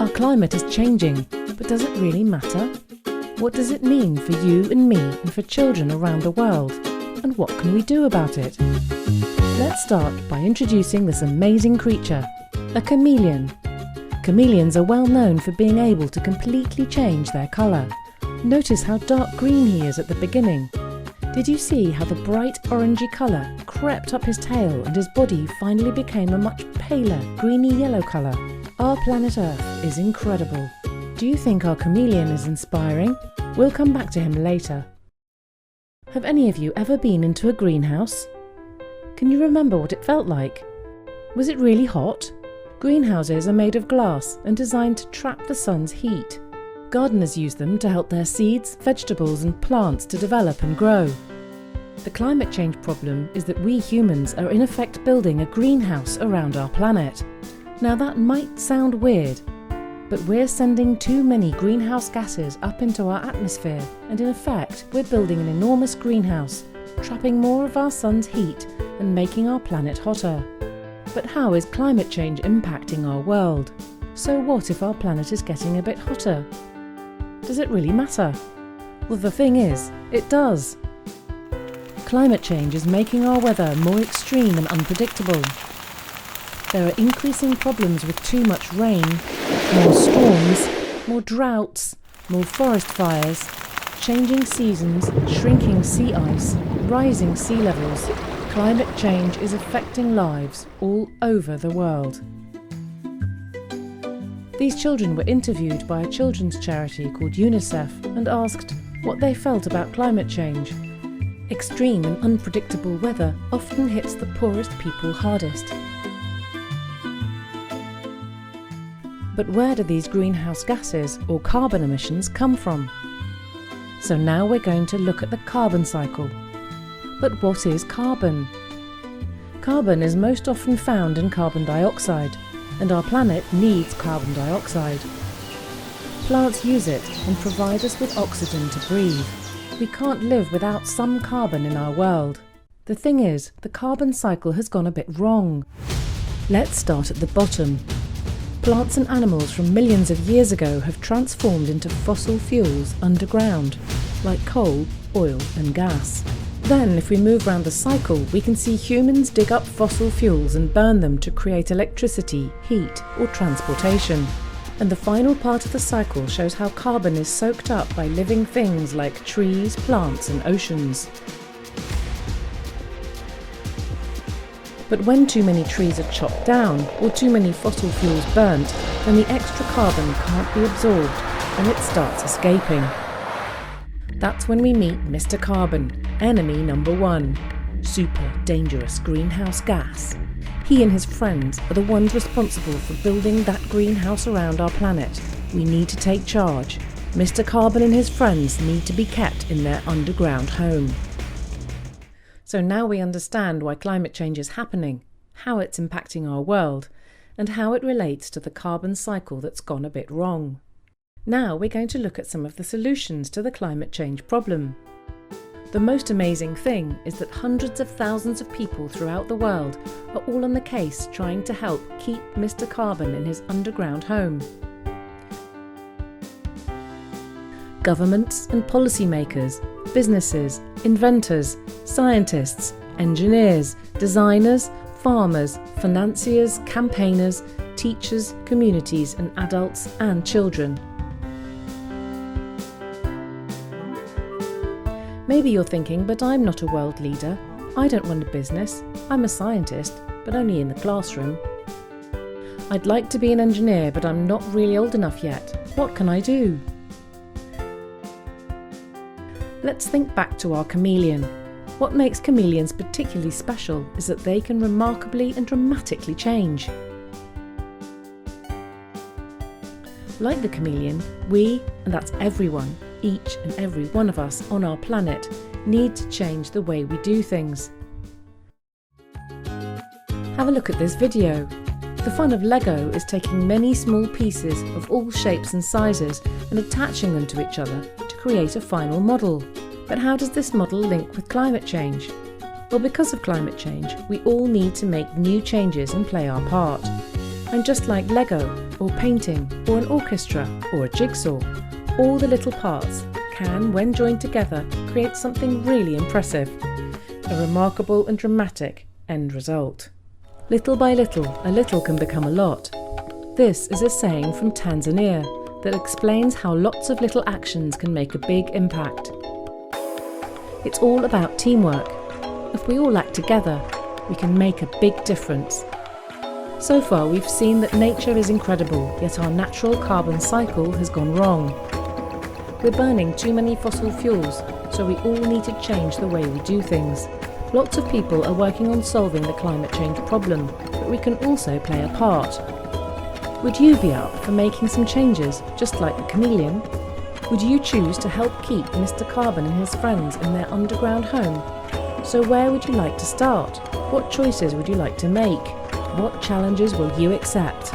Our climate is changing, but does it really matter? What does it mean for you and me and for children around the world? And what can we do about it? Let's start by introducing this amazing creature, a chameleon. Chameleons are well known for being able to completely change their colour. Notice how dark green he is at the beginning. Did you see how the bright orangey colour crept up his tail and his body finally became a much paler greeny yellow colour? Our planet Earth is incredible. Do you think our chameleon is inspiring? We'll come back to him later. Have any of you ever been into a greenhouse? Can you remember what it felt like? Was it really hot? Greenhouses are made of glass and designed to trap the sun's heat. Gardeners use them to help their seeds, vegetables and plants to develop and grow. The climate change problem is that we humans are in effect building a greenhouse around our planet. Now that might sound weird, but we're sending too many greenhouse gases up into our atmosphere, and in effect we're building an enormous greenhouse, trapping more of our sun's heat and making our planet hotter. But how is climate change impacting our world? So what if our planet is getting a bit hotter? Does it really matter? Well, the thing is, it does. Climate change is making our weather more extreme and unpredictable. There are increasing problems with too much rain, more storms, more droughts, more forest fires, changing seasons, shrinking sea ice, rising sea levels. Climate change is affecting lives all over the world. These children were interviewed by a children's charity called UNICEF and asked what they felt about climate change. Extreme and unpredictable weather often hits the poorest people hardest. But where do these greenhouse gases, or carbon emissions, come from? So now we're going to look at the carbon cycle. But what is carbon? Carbon is most often found in carbon dioxide, and our planet needs carbon dioxide. Plants use it and provide us with oxygen to breathe. We can't live without some carbon in our world. The thing is, the carbon cycle has gone a bit wrong. Let's start at the bottom. Plants and animals from millions of years ago have transformed into fossil fuels underground, like coal, oil and gas. Then, if we move round the cycle, we can see humans dig up fossil fuels and burn them to create electricity, heat or transportation. And the final part of the cycle shows how carbon is soaked up by living things like trees, plants and oceans. But when too many trees are chopped down or too many fossil fuels burnt, then the extra carbon can't be absorbed and it starts escaping. That's when we meet Mr. Carbon, enemy number one, super dangerous greenhouse gas. He and his friends are the ones responsible for building that greenhouse around our planet. We need to take charge. Mr. Carbon and his friends need to be kept in their underground home. So now we understand why climate change is happening, how it's impacting our world, and how it relates to the carbon cycle that's gone a bit wrong. Now we're going to look at some of the solutions to the climate change problem. The most amazing thing is that hundreds of thousands of people throughout the world are all on the case trying to help keep Mr. Carbon in his underground home. Governments and policymakers, businesses, inventors, scientists, engineers, designers, farmers, financiers, campaigners, teachers, communities and adults and children. Maybe you're thinking, but I'm not a world leader. I don't run a business. I'm a scientist, but only in the classroom. I'd like to be an engineer, but I'm not really old enough yet. What can I do? Let's think back to our chameleon. What makes chameleons particularly special is that they can remarkably and dramatically change. Like the chameleon, we, and that's everyone, each and every one of us on our planet, need to change the way we do things. Have a look at this video. The fun of Lego is taking many small pieces of all shapes and sizes and attaching them to each other to create a final model. But how does this model link with climate change? Well, because of climate change, we all need to make new changes and play our part. And just like Lego, or painting, or an orchestra, or a jigsaw, all the little parts can, when joined together, create something really impressive. A remarkable and dramatic end result. Little by little, a little can become a lot. This is a saying from Tanzania that explains how lots of little actions can make a big impact. It's all about teamwork. If we all act together, we can make a big difference. So far we've seen that nature is incredible, yet our natural carbon cycle has gone wrong. We're burning too many fossil fuels, so we all need to change the way we do things. Lots of people are working on solving the climate change problem, but we can also play a part. Would you be up for making some changes, just like the chameleon? Would you choose to help keep Mr. Carbon and his friends in their underground home? So where would you like to start? What choices would you like to make? What challenges will you accept?